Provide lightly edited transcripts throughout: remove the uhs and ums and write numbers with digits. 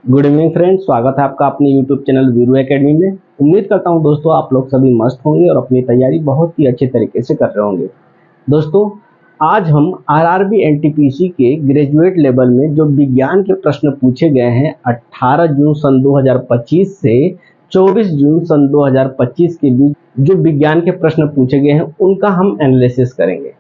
Good evening friends, स्वागत है आपका अपने यूट्यूब चैनल वीरू एकेडमी में। उम्मीद करता हूं दोस्तों आप लोग सभी मस्त होंगे और अपनी तैयारी बहुत ही अच्छे तरीके से कर रहे होंगे। दोस्तों आज हम आरआरबी एनटीपीसी के ग्रेजुएट लेवल में जो विज्ञान के प्रश्न पूछे गए हैं 18 जून सन 2025 से 24 जून सन 2025 के बीच जो विज्ञान के प्रश्न पूछे गए हैं उनका हम एनालिसिस करेंगे।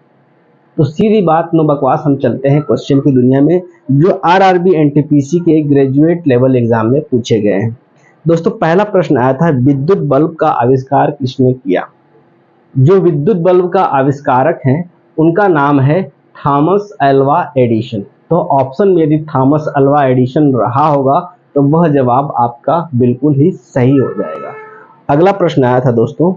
तो सीधी बात नो बकवास, हम चलते हैं क्वेश्चन की दुनिया में जो आरआरबी एनटीपीसी के ग्रेजुएट लेवल एग्जाम में पूछे गए हैं। दोस्तों पहला प्रश्न आया था, विद्युत बल्ब का आविष्कार किसने किया? जो विद्युत बल्ब का आविष्कारक हैं उनका नाम है थॉमस अल्वा एडिसन। तो ऑप्शन में यदि थॉमस अल्वा एडिसन रहा होगा तो वह जवाब आपका बिल्कुल ही सही हो जाएगा। अगला प्रश्न आया था दोस्तों,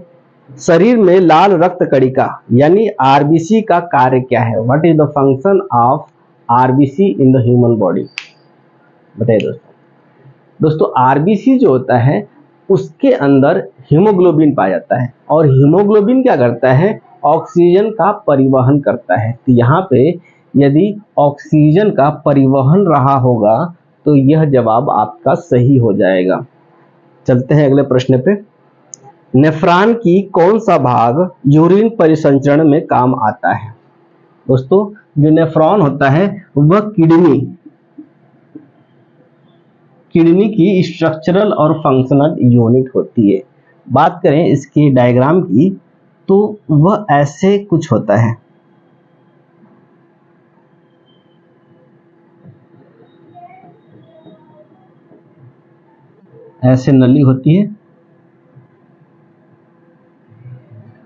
शरीर में लाल रक्त कणिका यानी आरबीसी का कार्य क्या है? What is the function of RBC in the human body? बताइए दोस्तों आरबीसी जो होता है उसके अंदर हीमोग्लोबिन पाया जाता है और हीमोग्लोबिन क्या करता है? ऑक्सीजन का परिवहन करता है। तो यहाँ पे यदि ऑक्सीजन का परिवहन रहा होगा तो यह जवाब आपका सही हो जाएगा। चलते हैं अगले प्रश्न पे। नेफ्रॉन की कौन सा भाग यूरिन परिसंचरण में काम आता है? दोस्तों जो नेफ्रॉन होता है वह किडनी की स्ट्रक्चरल और फंक्शनल यूनिट होती है। बात करें इसके डायग्राम की तो वह ऐसे कुछ होता है। ऐसे नली होती है,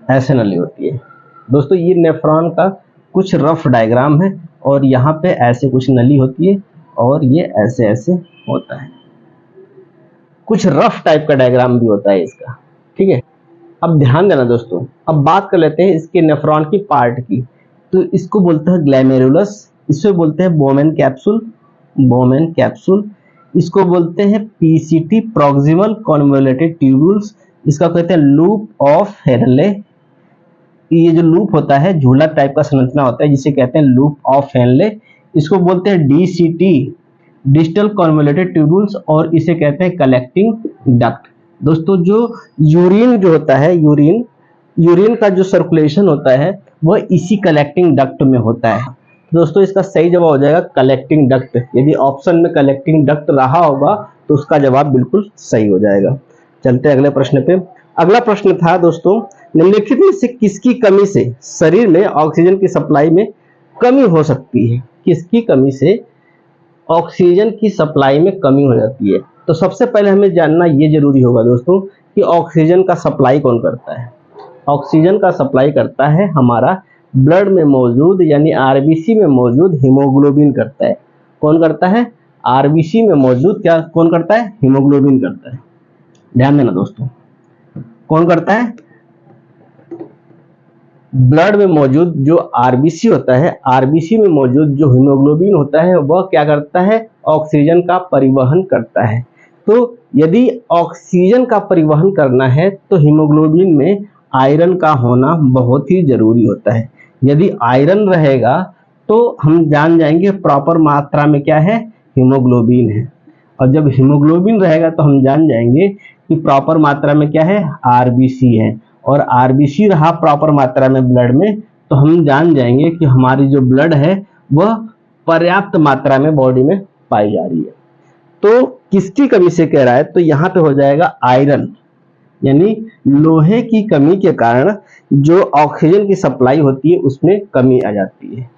ऐसे नली होती है। दोस्तों ये नेफ्रॉन का कुछ रफ डायग्राम है और यहाँ पे ऐसे कुछ नली होती है और ये ऐसे ऐसे होता है। कुछ रफ टाइप का डायग्राम भी होता है इसका, ठीक है। अब ध्यान देना दोस्तों, अब बात कर लेते हैं इसके नेफ्रॉन की पार्ट की। तो इसको बोलते हैं ग्लैमेरुलस, इसको बोलते हैं बोमेन कैप्सूल, इसको बोलते हैं पीसीटी प्रॉक्सिमल कन्वोल्यूटेड ट्यूब्यूल्स, इसका कहते हैं लूप ऑफ हेनले। ये जो लूप होता है झूला टाइप का संरचना होता है जिसे कहते हैं लूप ऑफ हेनले। इसको बोलते हैं डीसीटी डिजिटल कन्वोल्यूटेड ट्यूब्यूल्स और इसे कहते हैं कलेक्टिंग डक्ट। दोस्तों जो यूरिन जो होता है, यूरिन का जो सर्कुलेशन होता है वह इसी कलेक्टिंग डक्ट में होता है। दोस्तों इसका सही जवाब हो जाएगा कलेक्टिंग डक्ट। यदि ऑप्शन में कलेक्टिंग डक्ट रहा होगा तो उसका जवाब बिल्कुल सही हो जाएगा। चलते हैं अगले प्रश्न पे। अगला प्रश्न था दोस्तों, निम्नलिखित में से किसकी कमी से शरीर में ऑक्सीजन की सप्लाई में कमी हो सकती है? किसकी कमी से ऑक्सीजन की सप्लाई में कमी हो जाती है? तो सबसे पहले हमें जानना ये जरूरी होगा दोस्तों कि ऑक्सीजन का सप्लाई कौन करता है। ऑक्सीजन का सप्लाई करता है हमारा ब्लड में मौजूद यानी आरबीसी में मौजूद हीमोग्लोबिन करता है। कौन करता है? आरबीसी में मौजूद क्या कौन करता है? हीमोग्लोबिन करता है। ध्यान देना दोस्तों, कौन करता है? ब्लड में मौजूद जो आरबीसी होता है, आरबीसी में मौजूद जो हीमोग्लोबिन होता है वह क्या करता है? ऑक्सीजन का परिवहन करता है। तो यदि ऑक्सीजन का परिवहन करना है तो हीमोग्लोबिन में आयरन का होना बहुत ही जरूरी होता है। यदि आयरन रहेगा तो हम जान जाएंगे प्रॉपर मात्रा में क्या है? हीमोग्लोबिन है। और जब हीमोग्लोबिन रहेगा तो हम जान जाएंगे कि प्रॉपर मात्रा में क्या है? आरबीसी है। और आरबीसी रहा प्रॉपर मात्रा में ब्लड में तो हम जान जाएंगे कि हमारी जो ब्लड है वह पर्याप्त मात्रा में बॉडी में पाई जा रही है। तो किसकी कमी से कह रहा है? तो यहाँ पे हो जाएगा आयरन, यानी लोहे की कमी के कारण जो ऑक्सीजन की सप्लाई होती है उसमें कमी आ जाती है।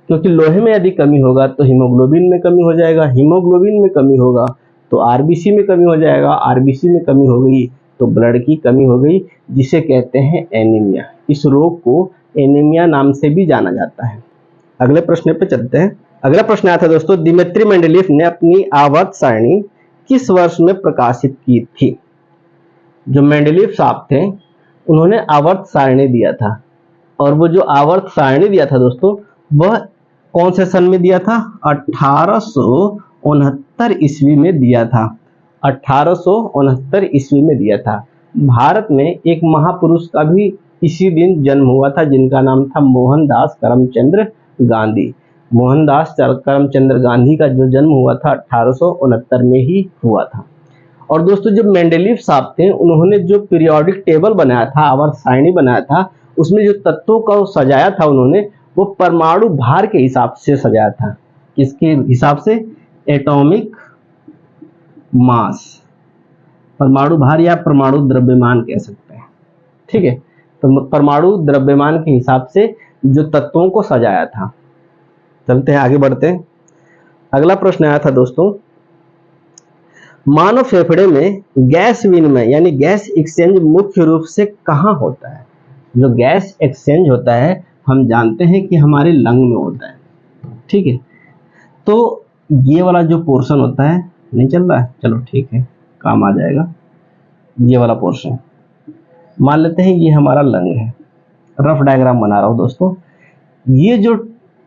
क्योंकि लोहे में यदि कमी होगा तो हीमोग्लोबिन में कमी हो जाएगा, हीमोग्लोबिन में कमी होगा तो आरबीसी में कमी हो जाएगा, आरबीसी में कमी हो गई तो ब्लड की कमी हो गई, जिसे कहते हैं एनीमिया। इस रोग को एनीमिया नाम से भी जाना जाता है। अगले प्रश्न पे चलते हैं। अगला प्रश्न आया था दोस्तों, दिमित्री मेंडेलीव ने अपनी आवर्त सारणी किस वर्ष में प्रकाशित की थी? जो मेंडेलीव साहब थे उन्होंने आवर्त सारणी दिया था और वो जो आवर्त सारणी दिया था दोस्तों वह कौन से सन में दिया था? 1869 ईस्वी में दिया था। 1869 ईस्वी में दिया था। भारत में एक महापुरुष का भी इसी दिन जन्म हुआ था जिनका नाम था मोहनदास करमचंद गांधी। मोहनदास करमचंद गांधी का जो जन्म हुआ था 1869 में ही हुआ था। और दोस्तों जो मेंडलीव साहब थे उन्होंने जो पीरियोडिक टेबल बनाया था, आवर्त सारणी बनाया था, उसमें जो तत्वों को सजाया था उन्होंने वो परमाणु भार के हिसाब से सजाया था। किसके हिसाब से? एटॉमिक मास, परमाणु भार या परमाणु द्रव्यमान कह सकते हैं। ठीक है, तो परमाणु द्रव्यमान के हिसाब से जो तत्वों को सजाया था। चलते हैं आगे बढ़ते हैं। अगला प्रश्न आया था दोस्तों, मानव फेफड़े में गैस विनिमय यानी गैस एक्सचेंज मुख्य रूप से कहाँ होता है? जो गैस एक्सचेंज होता है हम जानते हैं कि हमारे लंग में होता है। ठीक है, तो ये वाला जो पोर्शन होता है, नहीं चल रहा है, चलो ठीक है, काम आ जाएगा। ये वाला पोर्शन मान लेते हैं ये हमारा लंग है, रफ डायग्राम बना रहा हूं दोस्तों। ये जो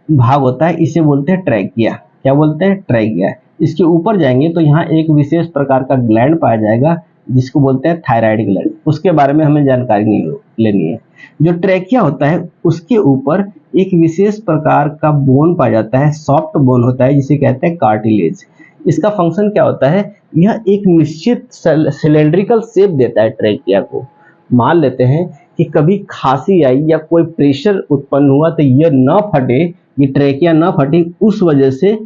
भाग होता है इसे बोलते हैं ट्रैकिया। क्या बोलते हैं? ट्रैकिया। इसके ऊपर जाएंगे तो यहाँ एक विशेष प्रकार का ग्लैंड पाया जाएगा जिसको बोलते हैं थायराइड ग्लैंड। उसके बारे में हमें जानकारी नहीं लेनी है। जो ट्रैकिया होता है उसके ऊपर एक विशेष प्रकार का बोन पाया जाता है, सॉफ्ट बोन होता है जिसे कहते हैं कार्टिलेज। इसका फंक्शन क्या होता है? यह एक निश्चित सिलेंड्रिकल शेप देता है ट्रैकिया को। मान लेते हैं कि कभी खांसी आई या कोई प्रेशर उत्पन्न हुआ तो यह न फटे, ये ट्रैकिया न फटे, उस वजह से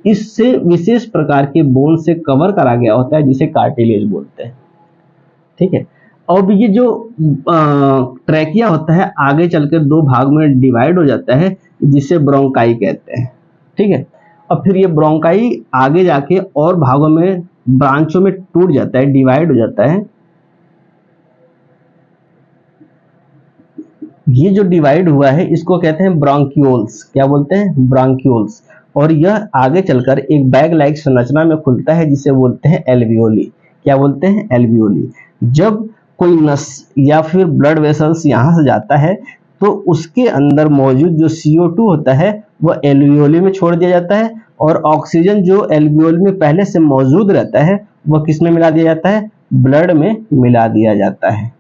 इससे विशेष प्रकार के बोन से कवर करा गया होता है जिसे कार्टिलेज बोलते हैं। ठीक है, अब ये जो ट्रैकिया होता है आगे चलकर दो भाग में डिवाइड हो जाता है जिसे ब्रोंकाई कहते हैं। ठीक है, अब फिर ये ब्रोंकाई आगे जाके और भागों में, ब्रांचों में टूट जाता है, डिवाइड हो जाता है। ये जो डिवाइड हुआ है इसको कहते हैं ब्रांक्यूल्स। क्या बोलते हैं? ब्रांक्यूल्स। और यह आगे चलकर एक बैग लाइक संरचना में खुलता है जिसे बोलते हैं एल्वियोली। क्या बोलते हैं? एल्वियोली। जब कोई नस या फिर ब्लड वेसल्स यहाँ से जाता है तो उसके अंदर मौजूद जो CO2 होता है वह एल्वियोली में छोड़ दिया जाता है, और ऑक्सीजन जो एल्वियोली में पहले से मौजूद रहता है वह किस में मिला दिया जाता है? ब्लड में मिला दिया जाता है।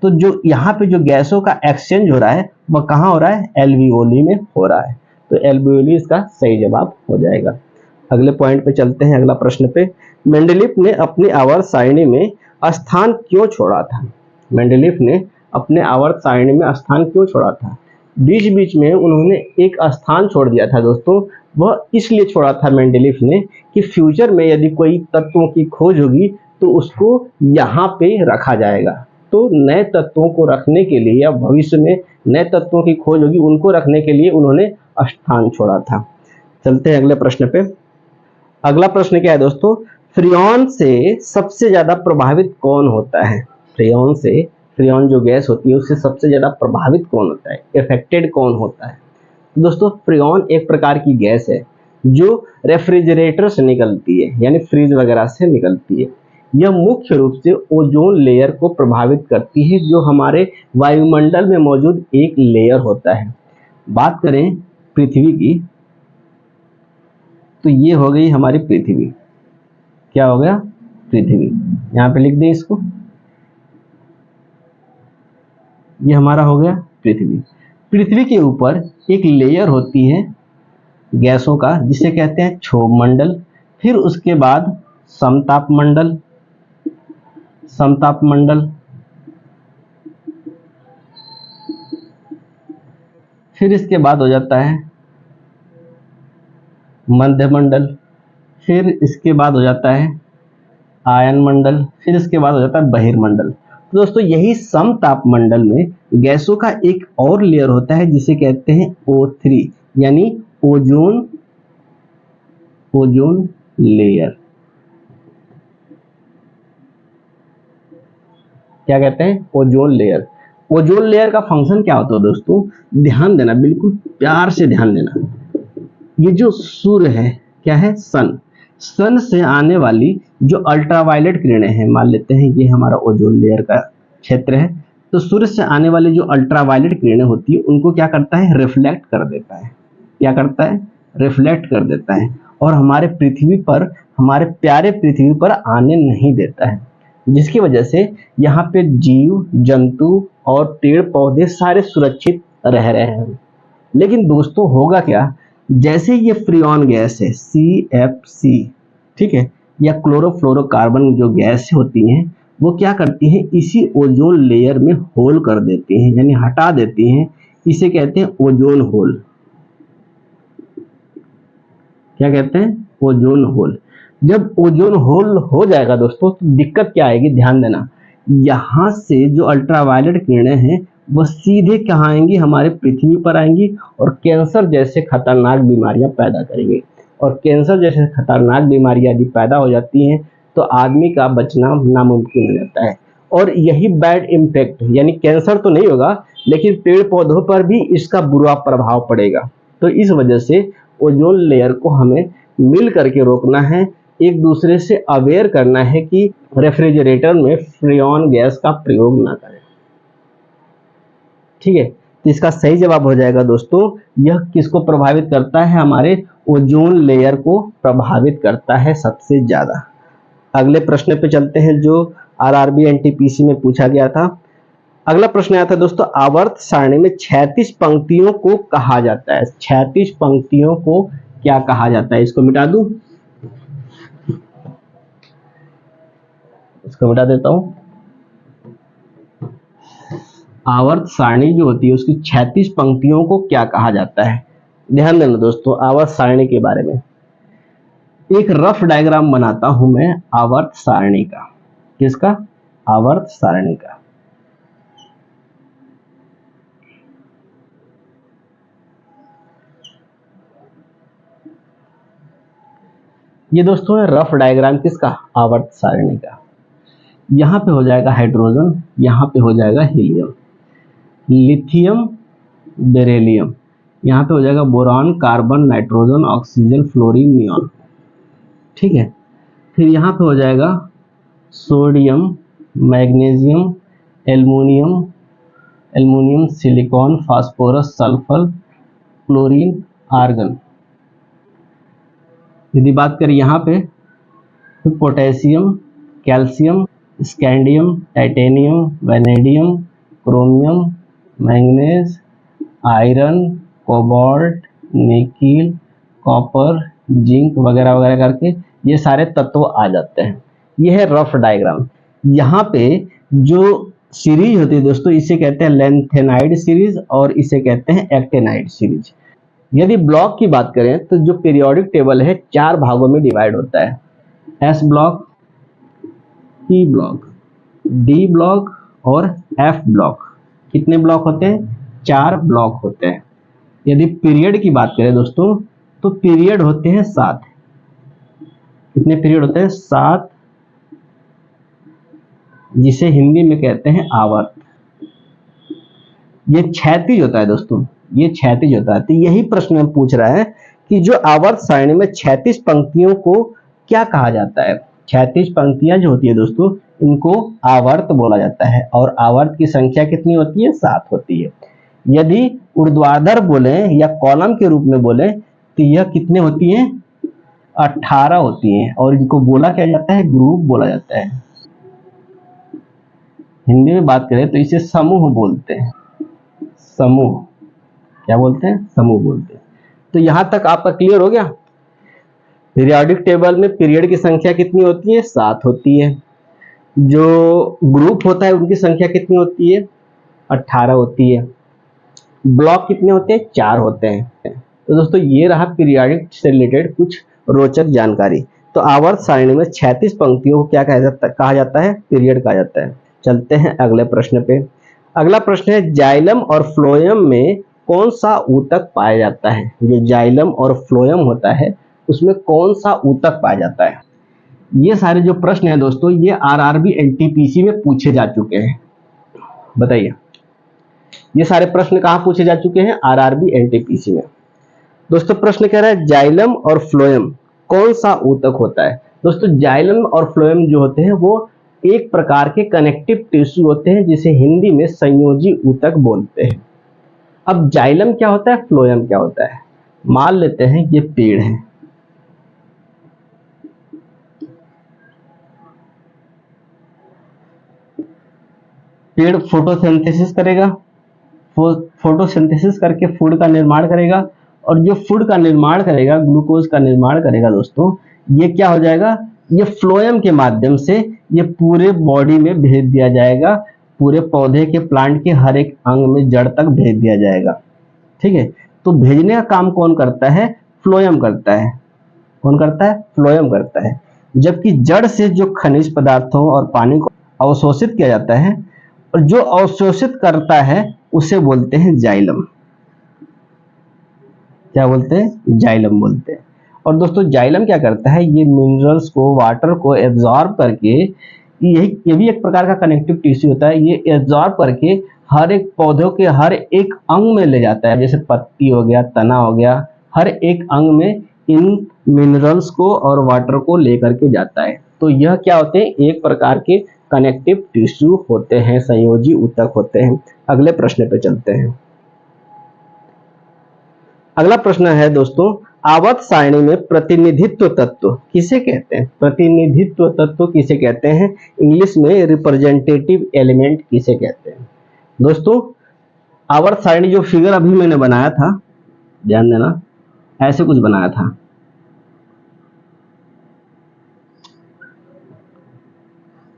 तो जो यहाँ पे जो गैसों का एक्सचेंज हो रहा है वह कहाँ हो रहा है? एल्वियोली में हो रहा है। तो एल्वियोली इसका सही जवाब हो जाएगा। अगले पॉइंट पे चलते हैं, अगला प्रश्न पे। मेंडलीफ ने अपनी आवर्त सारणी में स्थान क्यों छोड़ा था? मेंडलीफ ने अपने आवर्त सारणी में स्थान क्यों छोड़ा था? बीच बीच में उन्होंने एक स्थान छोड़ दिया था दोस्तों। वह इसलिए छोड़ा था मेंडलीफ ने कि फ्यूचर में यदि कोई तत्वों की खोज होगी तो उसको यहाँ पे रखा जाएगा। तो नए तत्वों को रखने के लिए या भविष्य में नए तत्वों की खोज होगी उनको रखने के लिए उन्होंने स्थान छोड़ा था। चलते हैं अगले प्रश्न पे। अगला प्रश्न क्या है दोस्तों? फ्रियोन से सबसे ज्यादा प्रभावित कौन होता है? फ्रियोन जो गैस होती है उससे सबसे ज्यादा प्रभावित कौन होता है? इफेक्टेड कौन होता है? दोस्तों फ्रियोन एक प्रकार की गैस है जो रेफ्रिजरेटर से निकलती है, यानी फ्रिज वगैरह से निकलती है। यह मुख्य रूप से ओजोन लेयर को प्रभावित करती है जो हमारे वायुमंडल में मौजूद एक लेयर होता है। बात करें पृथ्वी की तो ये हो गई हमारी पृथ्वी। क्या हो गया? पृथ्वी। यहाँ पे लिख दें इसको, ये हमारा हो गया पृथ्वी। पृथ्वी के ऊपर एक लेयर होती है गैसों का जिसे कहते हैं क्षोभ मंडल। फिर उसके बाद समताप मंडल, फिर इसके बाद हो जाता है मध्य मंडल, फिर इसके बाद हो जाता है आयन मंडल, फिर इसके बाद हो जाता है बहिर्मंडल। तो दोस्तों यही समताप मंडल में गैसों का एक और लेयर होता है जिसे कहते हैं O3 यानी ओजोन लेयर। क्या कहते हैं? Ozone layer. ओजोन लेयर का फंक्शन क्या होता है दोस्तों? ध्यान देना, बिल्कुल प्यार से ध्यान देना। ये जो सूर्य है क्या है? सन से आने वाली जो अल्ट्रावायलेट किरणें हैं, मान लेते हैं ये हमारा ओजोन लेयर का क्षेत्र है, तो सूर्य से आने वाली जो अल्ट्रावायलेट किरणें होती है उनको क्या करता है? रिफ्लेक्ट कर देता है। क्या करता है? रिफ्लेक्ट कर देता है, और हमारे पृथ्वी पर, हमारे प्यारे पृथ्वी पर आने नहीं देता है, जिसकी वजह से यहाँ पे जीव जंतु और पेड़ पौधे सारे सुरक्षित रह रहे हैं। लेकिन दोस्तों होगा क्या, जैसे ये फ्रियॉन गैस है CFC, ठीक है, या क्लोरोफ्लोरोकार्बन जो गैस होती हैं वो क्या करती हैं, इसी ओजोन लेयर में होल कर देती हैं, यानी हटा देती हैं। इसे कहते हैं ओजोन होल। क्या कहते हैं, ओजोन होल। जब ओजोन होल हो जाएगा दोस्तों तो दिक्कत क्या आएगी, ध्यान देना, यहाँ से जो अल्ट्रावायलेट किरणें हैं वो सीधे कहाँ आएंगी, हमारे पृथ्वी पर आएंगी और कैंसर जैसे खतरनाक बीमारियां पैदा करेंगी। और कैंसर जैसे खतरनाक बीमारियां यदि पैदा हो जाती हैं तो आदमी का बचना नामुमकिन हो जाता है। और यही बैड इम्पैक्ट, यानी कैंसर तो नहीं होगा लेकिन पेड़ पौधों पर भी इसका बुरा प्रभाव पड़ेगा। तो इस वजह से ओजोन लेयर को हमें मिल करके रोकना है, एक दूसरे से अवेयर करना है कि रेफ्रिजरेटर में फ्रियॉन गैस का प्रयोग ना करें। ठीक है, तो इसका सही जवाब हो जाएगा दोस्तों, यह किसको प्रभावित करता है, हमारे ओजोन लेयर को प्रभावित करता है सबसे ज्यादा। अगले प्रश्न पे चलते हैं जो आरआरबी एनटीपीसी में पूछा गया था। अगला प्रश्न आया था दोस्तों, आवर्त सारणी में 36 पंक्तियों को कहा जाता है। 36 पंक्तियों को क्या कहा जाता है, इसको मिटा दूं, इसको मिटा देता हूं। आवर्त सारणी जो होती है उसकी 36 पंक्तियों को क्या कहा जाता है। ध्यान देना दोस्तों, आवर्त सारणी के बारे में एक रफ डायग्राम बनाता हूं मैं आवर्त सारणी का। किसका, आवर्त सारणी का। ये दोस्तों है रफ डायग्राम किसका, आवर्त सारणी का। यहाँ पे हो जाएगा हाइड्रोजन, यहाँ पे हो जाएगा हीलियम, लिथियम, बेरिलियम, यहाँ पे हो जाएगा boron, carbon, nitrogen, oxygen, fluorine, neon. ठीक है, फिर यहाँ पे हो जाएगा sodium, magnesium, aluminium, silicon, phosphorus, sulphur, chlorine, argon. यदि बात करें यहाँ पे तो potassium, calcium, scandium, titanium, vanadium, chromium, manganese, iron, cobalt, nickel, copper, zinc वगैरह वगैरह करके ये सारे तत्व आ जाते हैं। ये है रफ डायग्राम। यहाँ पे जो सीरीज होती है दोस्तों इसे कहते हैं लेंथेनाइड सीरीज और इसे कहते हैं एक्टेनाइड सीरीज। यदि ब्लॉक की बात करें तो जो पीरियोडिक टेबल है 4 भागों में डिवाइड होता है, S block, P block, D block और एफ ब्लॉक। कितने ब्लॉक होते हैं, 4 ब्लॉक होते हैं। यदि पीरियड की बात करें दोस्तों तो पीरियड होते हैं 7। कितने पीरियड होते हैं, 7, जिसे हिंदी में कहते हैं आवर्त। ये क्षैतिज होता है दोस्तों, ये क्षैतिज होता है। तो यही प्रश्न में पूछ रहा है कि जो आवर्त सारणी में 36 पंक्तियों को क्या कहा जाता है। 36 पंक्तियां जो होती है दोस्तों इनको आवर्त बोला जाता है और आवर्त की संख्या कितनी होती है, 7 होती है। यदि ऊर्ध्वाधर बोले या कॉलम के रूप में बोले तो यह कितने होती हैं, 18 होती हैं और इनको बोला क्या जाता है, ग्रुप बोला जाता है। हिंदी में बात करें तो इसे समूह बोलते हैं, समूह। क्या बोलते हैं, समूह बोलते हैं। तो यहां तक आपका क्लियर हो गया। पीरियोडिक टेबल में पीरियड की संख्या कितनी होती है, 7 होती है। जो ग्रुप होता है उनकी संख्या कितनी होती है, 18 होती है। ब्लॉक कितने होते हैं, 4 होते हैं। तो दोस्तों ये रहा पीरियोडिक से रिलेटेड कुछ रोचक जानकारी। तो आवर्त सारणी में 36 पंक्तियों को क्या कहा जाता है, पीरियड कहा जाता है। चलते हैं अगले प्रश्न पे। अगला प्रश्न है, जाइलम और फ्लोएम में कौन सा ऊतक पाया जाता है। जो जाइलम और फ्लोएम होता है उसमें कौन सा ऊतक पाया जाता है। ये सारे जो प्रश्न हैं दोस्तों ये आरआरबी एनटीपीसी में पूछे जा चुके हैं। बताइए, ये सारे प्रश्न कहाँ पूछे जा चुके हैं, आरआरबी एनटीपीसी में। दोस्तों प्रश्न कह रहा है जाइलम और फ्लोएम कौन सा ऊतक होता है। दोस्तों जाइलम और फ्लोएम जो होते हैं वो एक प्रकार के कनेक्टिव टिश्यू होते हैं जिसे हिंदी में संयोजी ऊतक बोलते हैं। अब जाइलम क्या होता है, फ्लोएम क्या होता है। मान लेते हैं ये पेड़ है, पेड़ फोटोसिंथेसिस करेगा, फोटोसिंथेसिस करके फूड का निर्माण करेगा, और जो फूड का निर्माण करेगा, ग्लूकोज का निर्माण करेगा दोस्तों, ये क्या हो जाएगा, ये फ्लोएम के माध्यम से ये पूरे बॉडी में भेज दिया जाएगा, पूरे पौधे के प्लांट के हर एक अंग में, जड़ तक भेज दिया जाएगा। ठीक है, तो भेजने का काम कौन करता है, फ्लोएम करता है। कौन करता है, फ्लोएम करता है। जबकि जड़ से जो खनिज पदार्थों और पानी को अवशोषित किया जाता है, और जो अवशोषित करता है उसे बोलते हैं जाइलम। क्या बोलते हैं, जाइलम बोलते हैं। और दोस्तों जाइलम क्या करता है, ये मिनरल्स को, वाटर को एब्जॉर्ब करके, ये भी एक प्रकार का कनेक्टिव टिश्यू होता है, ये एब्जॉर्ब करके हर एक पौधों के हर एक अंग में ले जाता है। जैसे पत्ती हो गया, तना हो गया, हर एक अंग में इन मिनरल्स को और वाटर को लेकर के जाता है। तो यह क्या होते हैं, एक प्रकार के कनेक्टिव टिश्यू होते हैं, संयोजी ऊतक होते हैं। अगले प्रश्न पे चलते हैं। अगला प्रश्न है दोस्तों, आवर्त सारणी में प्रतिनिधित्व तत्व किसे कहते हैं, प्रतिनिधित्व तत्व किसे कहते हैं, इंग्लिश में रिप्रेजेंटेटिव एलिमेंट किसे कहते हैं। दोस्तों आवर्त सारणी जो फिगर अभी मैंने बनाया था, ध्यान देना, ऐसे कुछ बनाया था।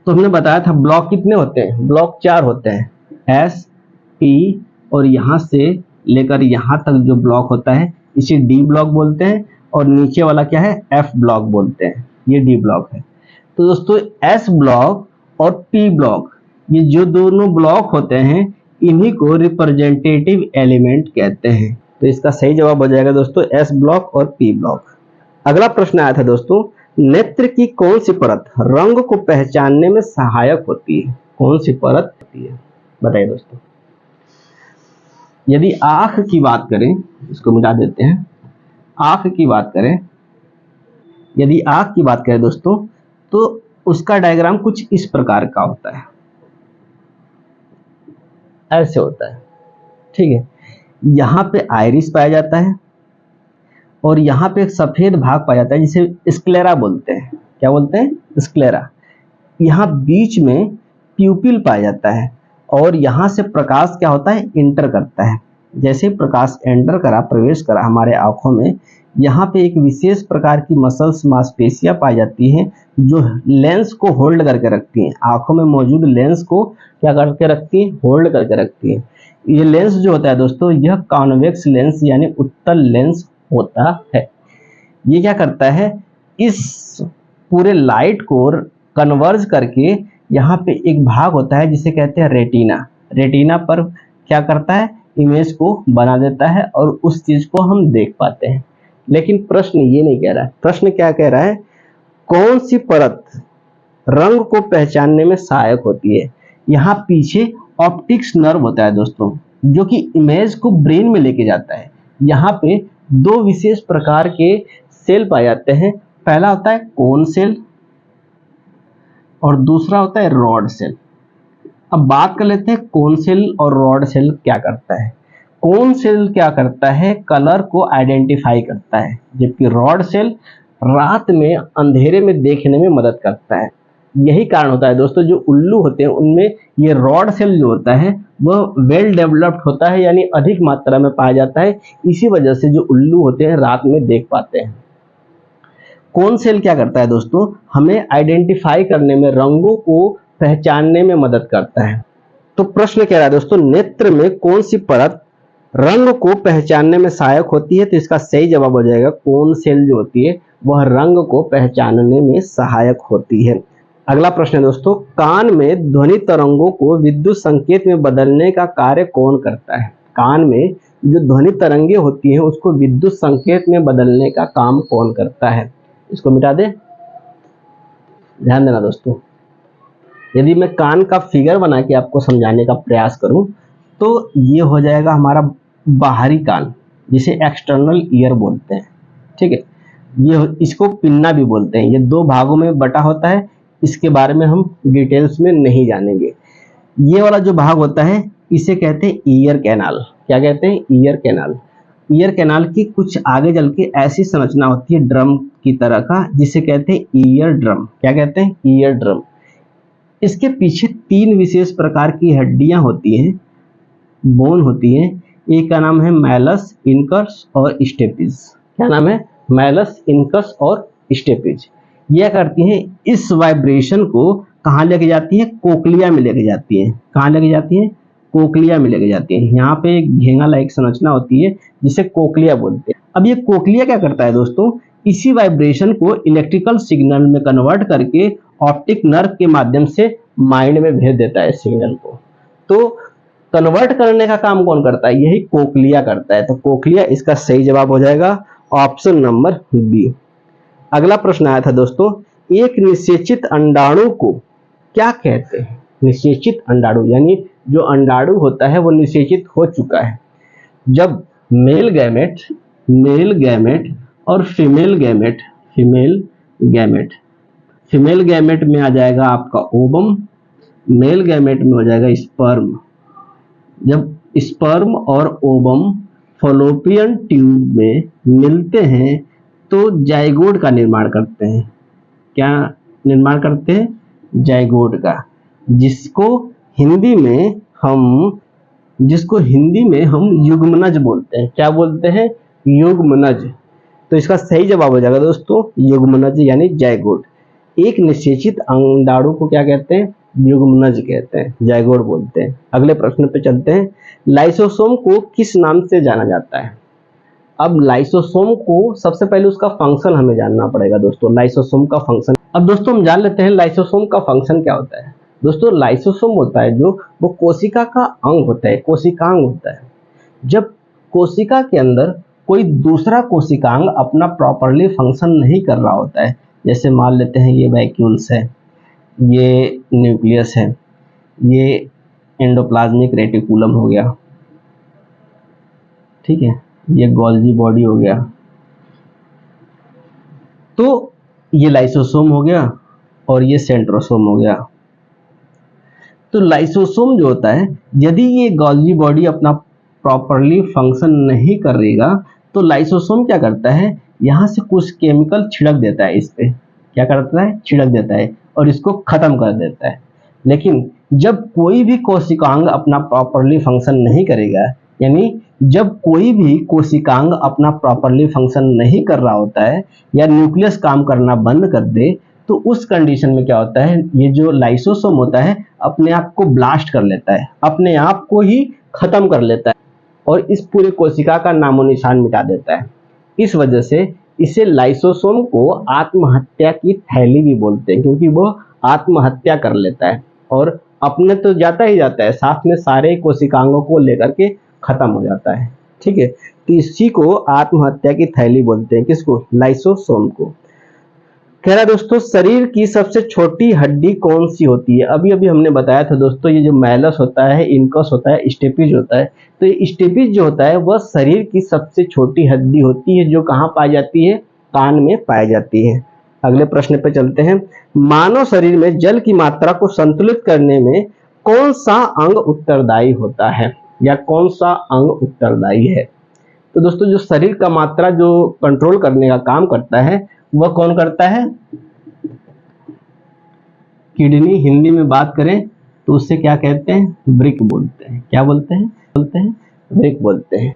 तो हमने बताया था ब्लॉक कितने होते हैं, ब्लॉक 4 होते हैं, एस, टी, और यहां से लेकर यहां तक जो ब्लॉक होता है इसे डी ब्लॉक बोलते हैं, और नीचे वाला क्या है, एफ ब्लॉक बोलते हैं, ये डी ब्लॉक है। तो दोस्तों एस ब्लॉक और पी ब्लॉक, ये जो दोनों ब्लॉक होते हैं, इन्हीं को रिप्रेजेंटेटिव एलिमेंट कहते हैं। तो इसका सही जवाब हो जाएगा दोस्तों एस ब्लॉक और पी ब्लॉक। अगला प्रश्न आया था दोस्तों, नेत्र की कौन सी परत रंग को पहचानने में सहायक होती है, कौन सी परत होती है, बताइए दोस्तों। यदि आंख की बात करें, इसको मिटा देते हैं, आंख की बात करें, यदि आंख की बात करें दोस्तों, तो उसका डायग्राम कुछ इस प्रकार का होता है, ऐसे होता है। ठीक है, यहाँ पे आइरिस पाया जाता है, और यहाँ पे एक सफेद भाग पाया जाता है जिसे स्क्लेरा बोलते हैं। क्या बोलते हैं, स्क्लेरा। यहाँ बीच में प्यूपिल पाया जाता है, और यहाँ से प्रकाश क्या होता है, इंटर करता है। जैसे प्रकाश एंटर करा, प्रवेश करा हमारे आंखों में, यहाँ पे एक विशेष प्रकार की मसल्स, मांसपेशियां पाई जाती हैं जो लेंस को होल्ड करके रखती हैं। आंखों में मौजूद लेंस को क्या करके रखती हैं, होल्ड करके रखती हैं। ये लेंस जो होता है दोस्तों, यह कॉन्वेक्स लेंस यानी उत्तल लेंस होता है। ये क्या करता है, इस पूरे लाइट को कन्वर्ज करके यहाँ पे एक भाग होता है जिसे कहते हैं रेटिना। रेटिना पर क्या करता है, इमेज को बना देता है, और उस चीज को हम देख पाते हैं। लेकिन प्रश्न ये नहीं कह रहा है, प्रश्न क्या कह रहा है, कौन सी परत रंग को पहचानने में सहायक होती है। यहाँ पीछे ऑप्टिक्स नर्व होता है दोस्तों, जो कि इमेज को ब्रेन में लेके जाता है। यहाँ पे दो विशेष प्रकार के सेल पाए जाते हैं, पहला होता है कोन सेल और दूसरा होता है रॉड सेल। अब बात कर लेते हैं कोन सेल और रॉड सेल क्या करता है। कोन सेल क्या करता है, कलर को आइडेंटिफाई करता है, जबकि रॉड सेल रात में अंधेरे में देखने में मदद करता है। यही कारण होता है दोस्तों, जो उल्लू होते हैं उनमें ये रॉड सेल जो होता है वह वेल डेवलप्ड होता है, यानी अधिक मात्रा में पाया जाता है। इसी वजह से जो उल्लू होते हैं रात में देख पाते हैं। कोन सेल क्या करता है दोस्तों, हमें आइडेंटिफाई करने में, रंगों को पहचानने में मदद करता है। तो प्रश्न कह रहा है दोस्तों, नेत्र में कौन सी परत रंग को पहचानने में सहायक होती है। तो इसका सही जवाब हो जाएगा कोन सेल जो होती है वह रंग को पहचानने में सहायक होती है। अगला प्रश्न है दोस्तों, कान में ध्वनि तरंगों को विद्युत संकेत में बदलने का कार्य कौन करता है। कान में जो ध्वनि तरंगे होती हैं उसको विद्युत संकेत में बदलने का काम कौन करता है। इसको मिटा दे, ध्यान देना दोस्तों। यदि मैं कान का फिगर बना के आपको समझाने का प्रयास करूं तो ये हो जाएगा हमारा बाहरी कान, जिसे एक्सटर्नल ईयर बोलते हैं। ठीक है, ये इसको पिन्ना भी बोलते हैं। ये दो भागों में बटा होता है, इसके बारे में हम डिटेल्स में नहीं जानेंगे। ये वाला जो भाग होता है इसे कहते हैं ईयर कैनाल। क्या कहते हैं, ईयर कैनाल। ईयर कैनाल की कुछ आगे चल के ऐसी संरचना होती है ड्रम की तरह का, जिसे कहते हैं ईयर ड्रम। क्या कहते हैं, ईयर ड्रम। इसके पीछे तीन विशेष प्रकार की हड्डियां होती हैं, बोन होती हैं। एक का नाम है मैलस, इनकस और स्टेपिज। क्या नाम है? मैलस, इनकस और स्टेपिज। यह करती हैं इस वाइब्रेशन को कहाँ लेके जाती है? कोक्लिया में लेके जाती है। कहाँ लेके जाती है? कोक्लिया में लेके जाती है। यहाँ पे एक घेंगा लाइक संरचना होती है जिसे कोक्लिया बोलते हैं। अब ये कोक्लिया क्या करता है दोस्तों? इसी वाइब्रेशन को इलेक्ट्रिकल सिग्नल में कन्वर्ट करके ऑप्टिक नर्व के माध्यम से माइंड में भेज देता है सिग्नल को। तो कन्वर्ट करने का काम कौन करता है? यही कोक्लिया करता है। तो कोक्लिया इसका सही जवाब हो जाएगा ऑप्शन नंबर बी। अगला प्रश्न आया था दोस्तों, एक निषेचित अंडाणु को क्या कहते हैं? निषेचित अंडाणु यानी जो अंडाणु होता है वो निषेचित हो चुका है। जब मेल गैमेट और फीमेल गैमेट में आ जाएगा आपका ओवम, मेल गैमेट में हो जाएगा स्पर्म। जब स्पर्म और ओवम फॉलोपियन ट्यूब में मिलते हैं तो जाइगोट का निर्माण करते हैं। क्या निर्माण करते हैं? जाइगोट का, जिसको हिंदी में हम युग्मनज बोलते हैं। क्या बोलते हैं? युग्मनज। तो इसका सही जवाब हो जाएगा दोस्तों युग्मनज यानी जाइगोट। एक निषेचित अंडाणु को क्या कहते हैं? युग्मनज कहते हैं, जाइगोट बोलते हैं। अगले प्रश्न पे चलते हैं, लाइसोसोम को किस नाम से जाना जाता है? अब लाइसोसोम को सबसे पहले उसका फंक्शन हमें जानना पड़ेगा दोस्तों, लाइसोसोम का फंक्शन। अब दोस्तों हम जान लेते हैं लाइसोसोम का फंक्शन क्या होता है। दोस्तों लाइसोसोम होता है जो वो कोशिका का अंग होता है, कोशिकांग होता है। जब कोशिका के अंदर कोई दूसरा कोशिकांग अपना प्रॉपरली फंक्शन नहीं कर रहा होता है, जैसे मान लेते हैं ये वैक्यूल्स है, ये न्यूक्लियस है, ये एंडोप्लाज्मिक रेटिकुलम हो गया, ठीक है, ये गोल्जी बॉडी हो गया, तो ये लाइसोसोम हो गया और ये सेंट्रोसोम हो गया। तो लाइसोसोम जो होता है, यदि ये गोल्जी बॉडी अपना प्रॉपरली फंक्शन नहीं करेगा तो लाइसोसोम क्या करता है? यहाँ से कुछ केमिकल छिड़क देता है इस पे। क्या करता है? छिड़क देता है और इसको खत्म कर देता है। लेकिन जब कोई भी कोशिकांग अपना प्रॉपरली फंक्शन नहीं करेगा, यानी जब कोई भी कोशिकांग अपना प्रॉपरली फंक्शन नहीं कर रहा होता है या न्यूक्लियस काम करना बंद कर दे, तो उस कंडीशन में क्या होता है? ये जो लाइसोसोम होता है अपने आप को ब्लास्ट कर लेता है, अपने आप को ही खत्म कर लेता है और इस पूरे कोशिका का नामो निशान मिटा देता है। इस वजह से इसे लाइसोसोम को आत्महत्या की थैली भी बोलते हैं, क्योंकि वो आत्महत्या कर लेता है और अपने तो जाता ही जाता है, साथ में सारे कोशिकांगों को लेकर के खत्म हो जाता है। ठीक है, तो इसी को आत्महत्या की थैली बोलते हैं। किसको? लाइसोसोम को। कह रहा दोस्तों, शरीर की सबसे छोटी हड्डी कौन सी होती है? अभी अभी हमने बताया था दोस्तों, ये जो मैलस होता है, इनकस होता है, स्टेपिज होता है। तो ये स्टेपिज जो होता है वह शरीर की सबसे छोटी हड्डी होती है, जो कहाँ पाई जाती है? कान में पाई जाती है। अगले प्रश्न पे चलते हैं, मानव शरीर में जल की मात्रा को संतुलित करने में कौन सा अंग उत्तरदायी होता है, या कौन सा अंग उत्तरदायी है? तो दोस्तों जो शरीर का मात्रा जो कंट्रोल करने का काम करता है वह कौन करता है? किडनी। हिंदी में बात करें तो उससे क्या कहते हैं? वृक्क बोलते हैं। क्या बोलते हैं? वृक्क बोलते हैं।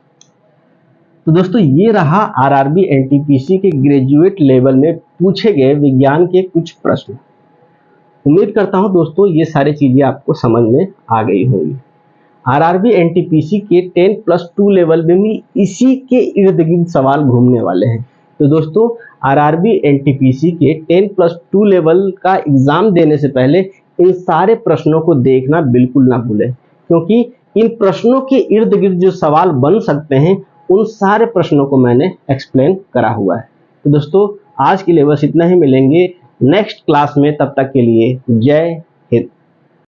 तो दोस्तों ये रहा आरआरबी एनटीपीसी के ग्रेजुएट लेवल में पूछे गए विज्ञान के कुछ प्रश्न। उम्मीद करता हूं दोस्तों ये सारी चीजें आपको समझ में आ गई होंगी। आरआरबी एनटीपीसी के 10+2 लेवल में भी इसी के इर्द गिर्द सवाल घूमने वाले हैं। तो दोस्तों आरआरबी एनटीपीसी के 10+2 लेवल का एग्जाम देने से पहले इन सारे प्रश्नों को देखना बिल्कुल ना भूलें, क्योंकि इन प्रश्नों के इर्द गिर्द जो सवाल बन सकते हैं उन सारे प्रश्नों को मैंने एक्सप्लेन करा हुआ है। तो दोस्तों आज के लिए बस इतना ही, मिलेंगे नेक्स्ट क्लास में। तब तक के लिए जय